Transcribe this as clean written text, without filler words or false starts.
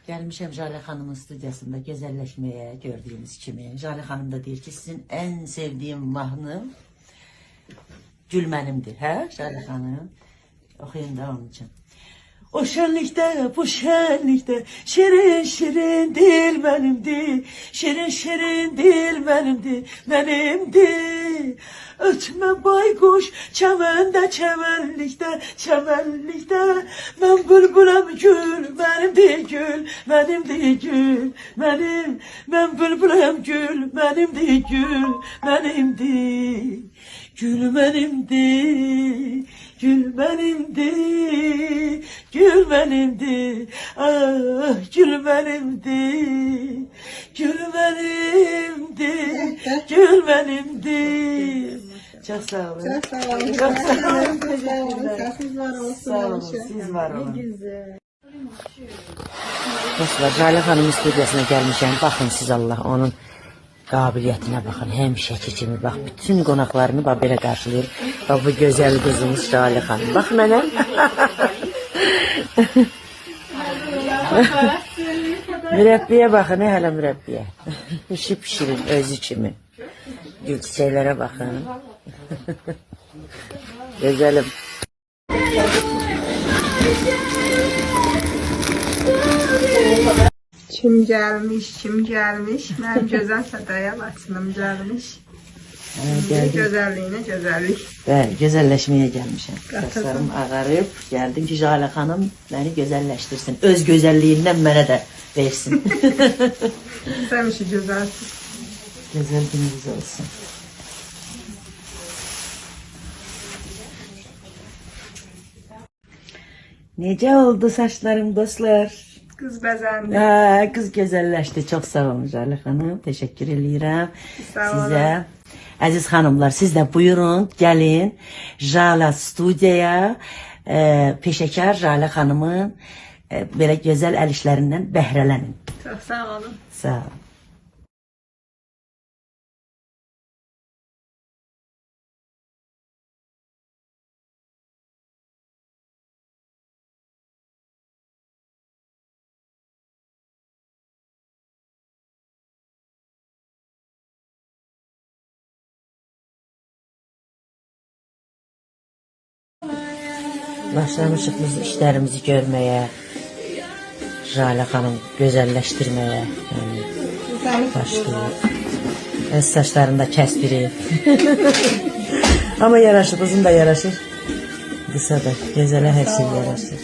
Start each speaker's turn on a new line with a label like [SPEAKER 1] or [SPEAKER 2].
[SPEAKER 1] Gelmişim Jale Hanım'ın stüdyasında güzelleşmeye gördüğümüz kimi. Jale Hanım da deyir ki sizin en sevdiğim mahnı Gül Mənimdir. He Jale Hanım? Okuyun da onun için. O şenlikte, bu şenlikte şirin şirin dil benimdi. Şirin şirin dil benimdi, benimdi. Ötme baykuş çemende, çemenlikte, çemenlikte. Ben bülbülüm gül, benimdi gül, benimdi gül, benim. Ben bülbülüm gül, benimdi gül, benimdi. Gül benimdi, gül benimdi, gül benimdi, ah gül benimdi, gül benimdi, gül benimdi. Çok sağ olun.
[SPEAKER 2] Çok sağ olun.
[SPEAKER 1] Çok sağ olun.
[SPEAKER 2] Teşekkürler. Siz var olsun.
[SPEAKER 1] Sağ olun, siz var olun.
[SPEAKER 2] Ne güzel.
[SPEAKER 1] Dostlar, Jale Hanım stüdyasına gelmişim. Bakın siz Allah onun kabiliyetine bakın. Hem şəkil bak. Bütün qonaqlarını belə qarşılayır. Bak bu güzel kızımız Jale Hanım. Bak mənə. Mürəbbiyə bakın, hələ mürəbbiyə. Pişi pişirin özü kimi. Gül çiçeklere bakın. Güzelim.
[SPEAKER 2] Kim gelmiş, kim gelmiş. Benim güzel sadaya Laçınım gelmiş. Güzelliğine güzellik.
[SPEAKER 1] Ben güzelleşmeye gelmişim. Saçlarım ağarıp geldim ki Jale Hanım beni güzelleştirsin. Öz güzelliğinden bana da versin.
[SPEAKER 2] Sen işi güzelsin.
[SPEAKER 1] Güzel gününüz olsun. Nece oldu saçlarım dostlar?
[SPEAKER 2] Kız bezendi.
[SPEAKER 1] Kız güzelleşti. Çok sağ olun Jale Hanım. Teşekkür ederim
[SPEAKER 2] Sağ olun.
[SPEAKER 1] size. Aziz hanımlar siz de buyurun gelin Jale stüdyoya peşəkar Jale Hanım'ın böyle güzel el işlerinden bəhrələnin.
[SPEAKER 2] Çok sağ olun.
[SPEAKER 1] Sağ olun. Başlamışıq biz işlerimizi görmeye, Jale Hanım güzelleştirmeye başlıyor. Öz saçlarını da kestirip. Ama yaraşır, uzun da yaraşır. Kısa da, gözele her şey yaraşır.